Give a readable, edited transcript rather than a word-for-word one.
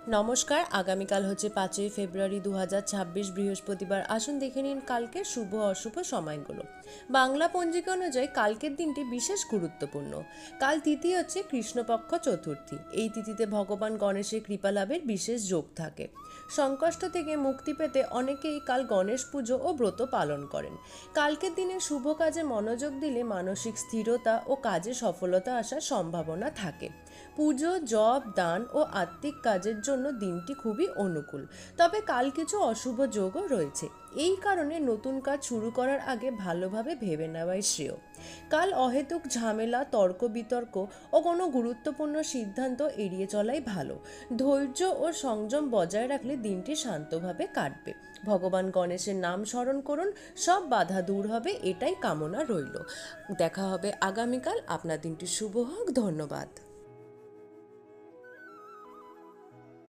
নমস্কার। আগামীকাল হচ্ছে 5ই ফেব্রুয়ারি 2026 বৃহস্পতিবার। আসুন দেখে নিন কালকের শুভ অশুভ সময়গুলো। বাংলা পঞ্জিকা অনুযায়ী কালকের দিনটি বিশেষ গুরুত্বপূর্ণ। কাল তিথি হচ্ছে কৃষ্ণপক্ষ চতুর্থী। এই তিথিতে ভগবান গণেশের কৃপা লাভের বিশেষ যোগ থাকে। সংকষ্ট থেকে মুক্তি পেতে অনেকেই কাল গণেশ পুজো ও ব্রত পালন করেন। কালকের দিনে শুভ কাজে মনোযোগ দিলে মানসিক স্থিরতা ও কাজে সফলতা আসার সম্ভাবনা থাকে। পুজো, জপ, দান ও আত্মিক কাজের জন্য দিনটি খুবই অনুকূল। তবে কাল কিছু অশুভ যোগও রয়েছে। এই কারণে নতুন কাজ শুরু করার আগে ভালোভাবে ভেবে নেওয়াই শ্রেয়। কাল অহেতুক ঝামেলা, তর্ক বিতর্ক ও কোনো গুরুত্বপূর্ণ সিদ্ধান্ত এড়িয়ে চলাই ভালো। ধৈর্য ও সংযম বজায় রাখলে দিনটি শান্তভাবে কাটবে। ভগবান গণেশের নাম স্মরণ করুন, সব বাধা দূর হবে, এটাই কামনা রইল। দেখা হবে আগামীকাল। আপনার দিনটি শুভ হোক। ধন্যবাদ।